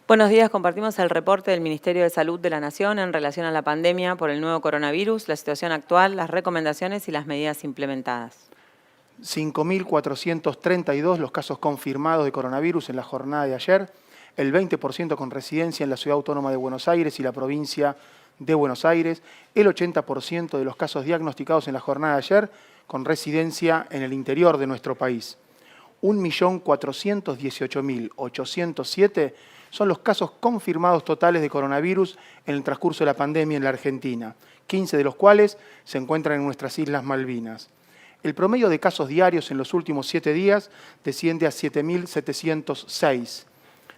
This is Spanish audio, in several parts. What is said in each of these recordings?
Buenos días, compartimos el reporte del Ministerio de Salud de la Nación en relación a la pandemia por el nuevo coronavirus, la situación actual, las recomendaciones y las medidas implementadas. 5.432 los casos confirmados de coronavirus en la jornada de ayer, el 20% con residencia en la Ciudad Autónoma de Buenos Aires y la provincia de Buenos Aires, el 80% de los casos diagnosticados en la jornada de ayer con residencia en el interior de nuestro país. 1.418.807 son los casos confirmados totales de coronavirus en el transcurso de la pandemia en la Argentina, 15 de los cuales se encuentran en nuestras Islas Malvinas. El promedio de casos diarios en los últimos 7 días desciende a 7.706.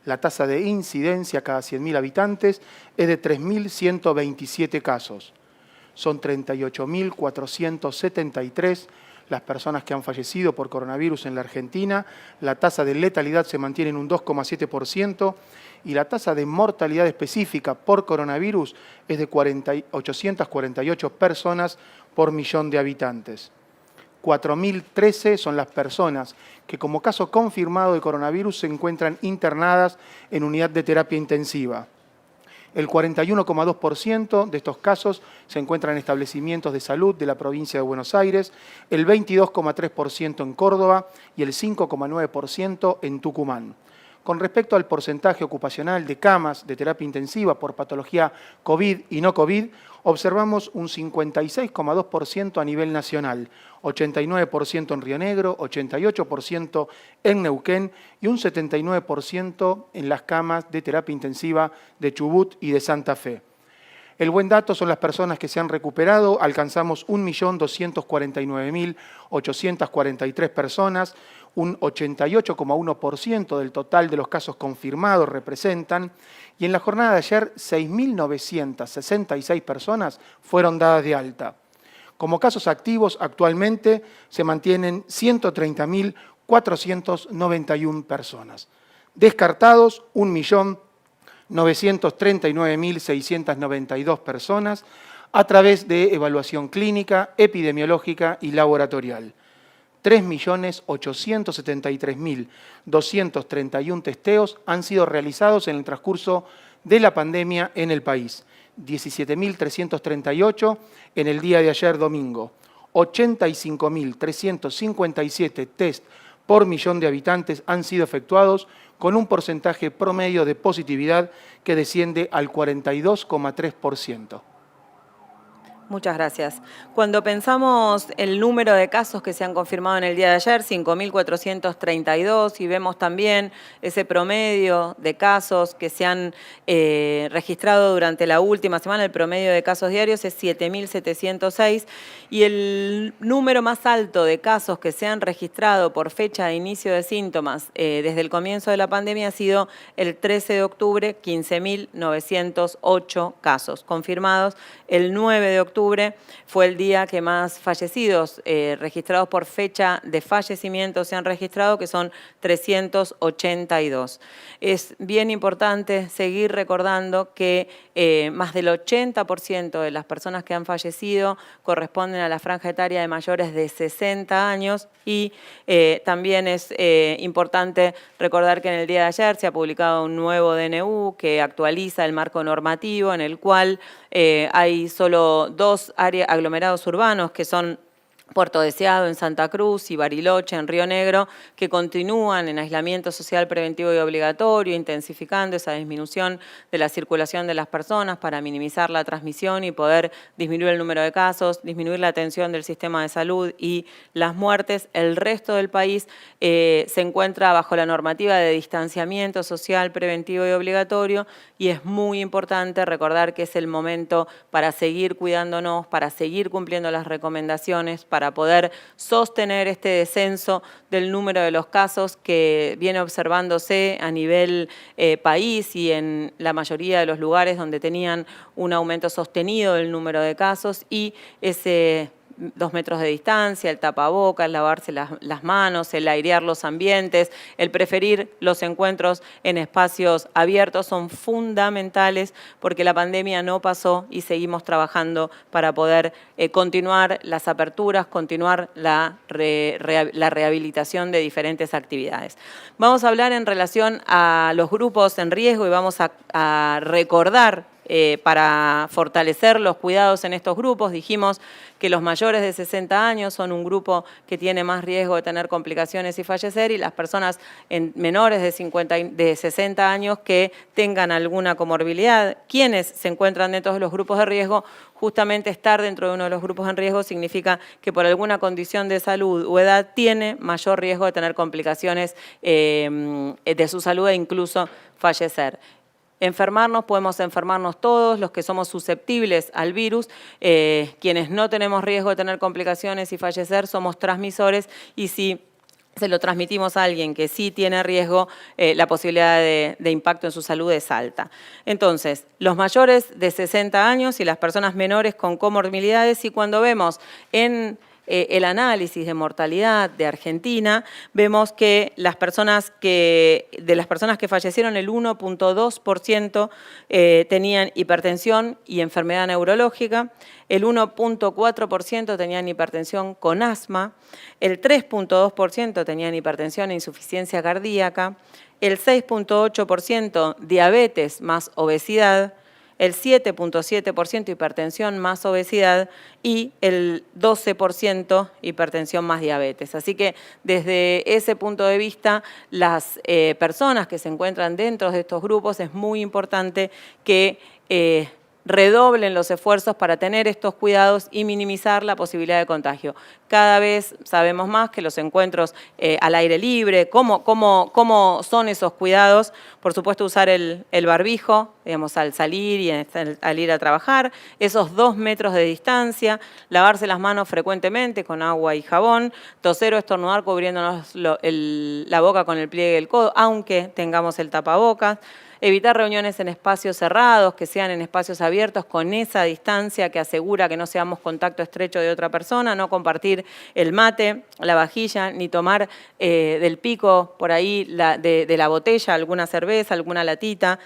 La tasa de incidencia cada 100.000 habitantes es de 3.127 casos. Son 38.473 las personas que han fallecido por coronavirus en la Argentina. La tasa de letalidad se mantiene en un 2,7% y la tasa de mortalidad específica por coronavirus es de 848 personas por millón de habitantes. 4.013 son las personas que como caso confirmado de coronavirus se encuentran internadas en unidad de terapia intensiva. El 41,2% de estos casos se encuentran en establecimientos de salud de la provincia de Buenos Aires, el 22,3% en Córdoba y el 5,9% en Tucumán. Con respecto al porcentaje ocupacional de camas de terapia intensiva por patología COVID y no COVID, observamos un 56,2% a nivel nacional, 89% en Río Negro, 88% en Neuquén y un 79% en las camas de terapia intensiva de Chubut y de Santa Fe. El buen dato son las personas que se han recuperado, alcanzamos 1.249.843 personas, un 88,1% del total de los casos confirmados representan, y en la jornada de ayer 6.966 personas fueron dadas de alta. Como casos activos actualmente se mantienen 130.491 personas. Descartados 1.939.692 personas a través de evaluación clínica, epidemiológica y laboratorial. 3.873.231 testeos han sido realizados en el transcurso de la pandemia en el país. 17.338 en el día de ayer domingo. 85.357 test por millón de habitantes han sido efectuados con un porcentaje promedio de positividad que desciende al 42,3%. Muchas gracias. Cuando pensamos el número de casos que se han confirmado en el día de ayer, 5.432, y vemos también ese promedio de casos que se han registrado durante la última semana, el promedio de casos diarios es 7.706, y el número más alto de casos que se han registrado por fecha de inicio de síntomas desde el comienzo de la pandemia ha sido el 13 de octubre, 15.908 casos confirmados. El 9 de octubre fue el día que más fallecidos registrados por fecha de fallecimiento se han registrado, que son 382. Es bien importante seguir recordando que más del 80% de las personas que han fallecido corresponden a la franja etaria de mayores de 60 años y también es importante recordar que en el día de ayer se ha publicado un nuevo DNU que actualiza el marco normativo en el cual hay solo 2 aglomerados urbanos que son Puerto Deseado en Santa Cruz y Bariloche en Río Negro, que continúan en aislamiento social preventivo y obligatorio, intensificando esa disminución de la circulación de las personas para minimizar la transmisión y poder disminuir el número de casos, disminuir la atención del sistema de salud y las muertes. El resto del país se encuentra bajo la normativa de distanciamiento social preventivo y obligatorio, y es muy importante recordar que es el momento para seguir cuidándonos, para seguir cumpliendo las recomendaciones, para poder sostener este descenso del número de los casos que viene observándose a nivel país y en la mayoría de los lugares donde tenían un aumento sostenido del número de casos, y ese 2 metros de distancia, el tapabocas, lavarse las manos, el airear los ambientes, el preferir los encuentros en espacios abiertos son fundamentales porque la pandemia no pasó y seguimos trabajando para poder continuar las aperturas, continuar la rehabilitación de diferentes actividades. Vamos a hablar en relación a los grupos en riesgo y vamos a recordar para fortalecer los cuidados en estos grupos. Dijimos que los mayores de 60 años son un grupo que tiene más riesgo de tener complicaciones y fallecer, y las personas menores de 60 años que tengan alguna comorbilidad. Quienes se encuentran dentro de los grupos de riesgo, justamente estar dentro de uno de los grupos en riesgo significa que por alguna condición de salud o edad tiene mayor riesgo de tener complicaciones de su salud e incluso fallecer. Podemos enfermarnos todos, los que somos susceptibles al virus, quienes no tenemos riesgo de tener complicaciones y fallecer somos transmisores, y si se lo transmitimos a alguien que sí tiene riesgo, la posibilidad de impacto en su salud es alta. Entonces, los mayores de 60 años y las personas menores con comorbilidades, y cuando vemos en el análisis de mortalidad de Argentina, vemos que de las personas que fallecieron, el 1.2% tenían hipertensión y enfermedad neurológica, el 1.4% tenían hipertensión con asma, el 3.2% tenían hipertensión e insuficiencia cardíaca, el 6.8% diabetes más obesidad, el 7.7% hipertensión más obesidad y el 12% hipertensión más diabetes. Así que desde ese punto de vista, las personas que se encuentran dentro de estos grupos es muy importante que redoblen los esfuerzos para tener estos cuidados y minimizar la posibilidad de contagio. Cada vez sabemos más que los encuentros al aire libre, cómo son esos cuidados. Por supuesto, usar el barbijo, digamos, al salir y al ir a trabajar, esos 2 metros de distancia, lavarse las manos frecuentemente con agua y jabón, toser o estornudar cubriéndonos la boca con el pliegue del codo, aunque tengamos el tapabocas. Evitar reuniones en espacios cerrados, que sean en espacios abiertos con esa distancia que asegura que no seamos contacto estrecho de otra persona, no compartir el mate, la vajilla, ni tomar del pico por ahí de la botella alguna cerveza, alguna latita,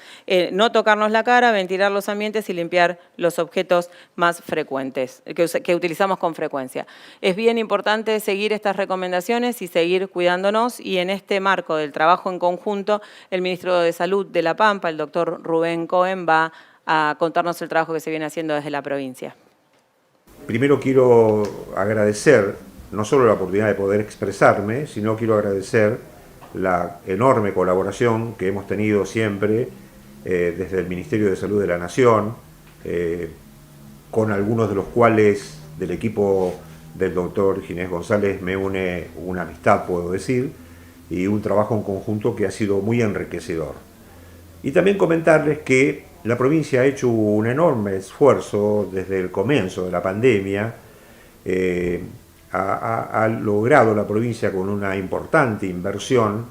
no tocarnos la cara, ventilar los ambientes y limpiar los objetos más frecuentes, que utilizamos con frecuencia. Es bien importante seguir estas recomendaciones y seguir cuidándonos, y en este marco del trabajo en conjunto, el Ministro de Salud de La Pampa, el doctor Rubén Cohen, va a contarnos el trabajo que se viene haciendo desde la provincia. Primero quiero agradecer no solo la oportunidad de poder expresarme, sino quiero agradecer la enorme colaboración que hemos tenido siempre desde el Ministerio de Salud de la Nación, con algunos de los cuales del equipo del doctor Ginés González me une una amistad, puedo decir, y un trabajo en conjunto que ha sido muy enriquecedor. Y también comentarles que la provincia ha hecho un enorme esfuerzo desde el comienzo de la pandemia. Ha logrado la provincia, con una importante inversión,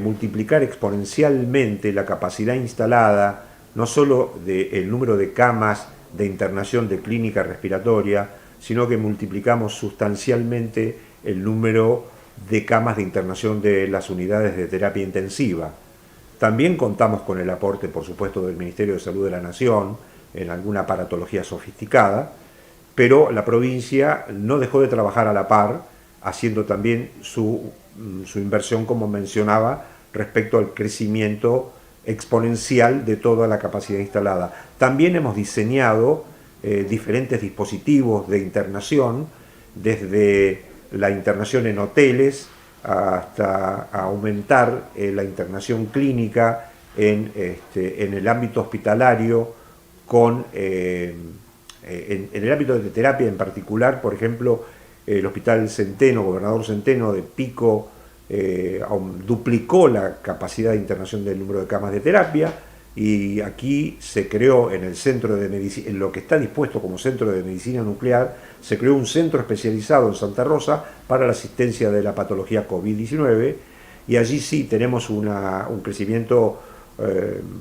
multiplicar exponencialmente la capacidad instalada, no solo del número de camas de internación de clínica respiratoria, sino que multiplicamos sustancialmente el número de camas de internación de las unidades de terapia intensiva. También contamos con el aporte, por supuesto, del Ministerio de Salud de la Nación en alguna aparatología sofisticada, pero la provincia no dejó de trabajar a la par, haciendo también su inversión, como mencionaba, respecto al crecimiento exponencial de toda la capacidad instalada. También hemos diseñado diferentes dispositivos de internación, desde la internación en hoteles, hasta aumentar la internación clínica en el ámbito hospitalario, en el ámbito de terapia en particular. Por ejemplo, el Hospital Centeno, Gobernador Centeno de Pico, duplicó la capacidad de internación del número de camas de terapia, y aquí se creó en el centro de medicina, en lo que está dispuesto como centro de medicina nuclear, se creó un centro especializado en Santa Rosa para la asistencia de la patología COVID-19, y allí sí tenemos un crecimiento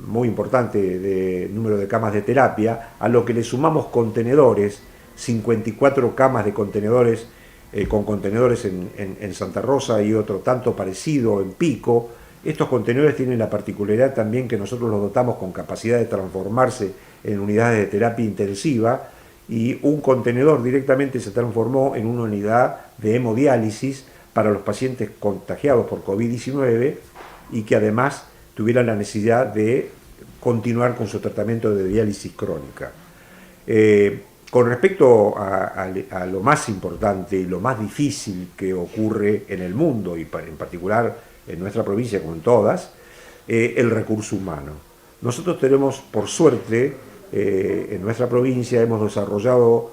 muy importante de número de camas de terapia, a lo que le sumamos contenedores, 54 camas de contenedores, con contenedores en Santa Rosa y otro tanto parecido en Pico. Estos contenedores tienen la particularidad también que nosotros los dotamos con capacidad de transformarse en unidades de terapia intensiva, y un contenedor directamente se transformó en una unidad de hemodiálisis para los pacientes contagiados por COVID-19 y que además tuvieran la necesidad de continuar con su tratamiento de diálisis crónica. Con respecto a lo más importante y lo más difícil que ocurre en el mundo, y en particular en nuestra provincia como en todas, el recurso humano. Nosotros tenemos, por suerte, en nuestra provincia hemos desarrollado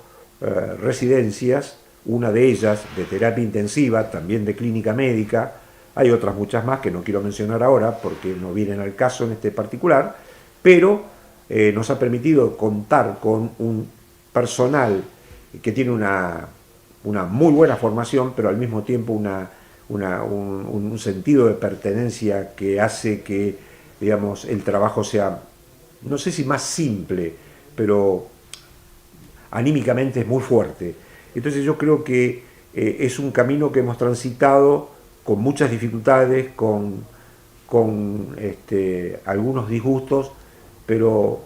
residencias, una de ellas de terapia intensiva, también de clínica médica. Hay otras muchas más que no quiero mencionar ahora porque no vienen al caso en este particular, pero nos ha permitido contar con un personal que tiene una muy buena formación, pero al mismo tiempo un sentido de pertenencia que hace que, digamos, el trabajo sea, no sé si más simple, pero anímicamente es muy fuerte. Entonces yo creo que es un camino que hemos transitado con muchas dificultades, con algunos disgustos, pero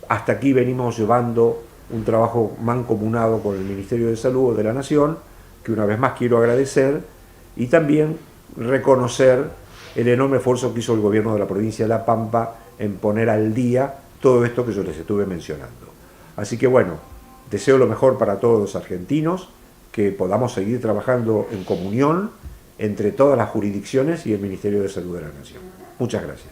hasta aquí venimos llevando un trabajo mancomunado con el Ministerio de Salud de la Nación, que una vez más quiero agradecer, y también reconocer el enorme esfuerzo que hizo el gobierno de la provincia de La Pampa en poner al día todo esto que yo les estuve mencionando. Así que bueno, deseo lo mejor para todos los argentinos, que podamos seguir trabajando en comunión entre todas las jurisdicciones y el Ministerio de Salud de la Nación. Muchas gracias.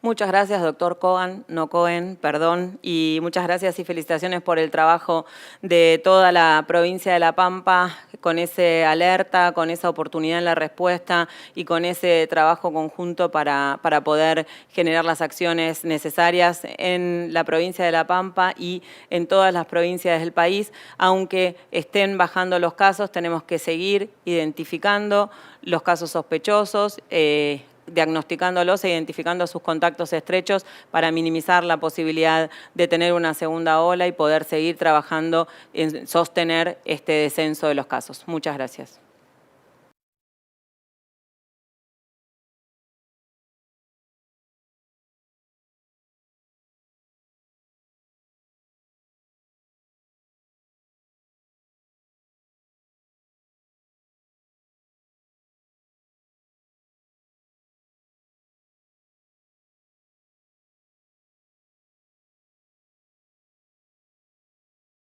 Muchas gracias, doctor Kogan, no Cohen, perdón, y muchas gracias y felicitaciones por el trabajo de toda la provincia de La Pampa, con ese alerta, con esa oportunidad en la respuesta y con ese trabajo conjunto para poder generar las acciones necesarias en la provincia de La Pampa y en todas las provincias del país. Aunque estén bajando los casos, tenemos que seguir identificando los casos sospechosos, diagnosticándolos e identificando sus contactos estrechos para minimizar la posibilidad de tener una segunda ola y poder seguir trabajando en sostener este descenso de los casos. Muchas gracias.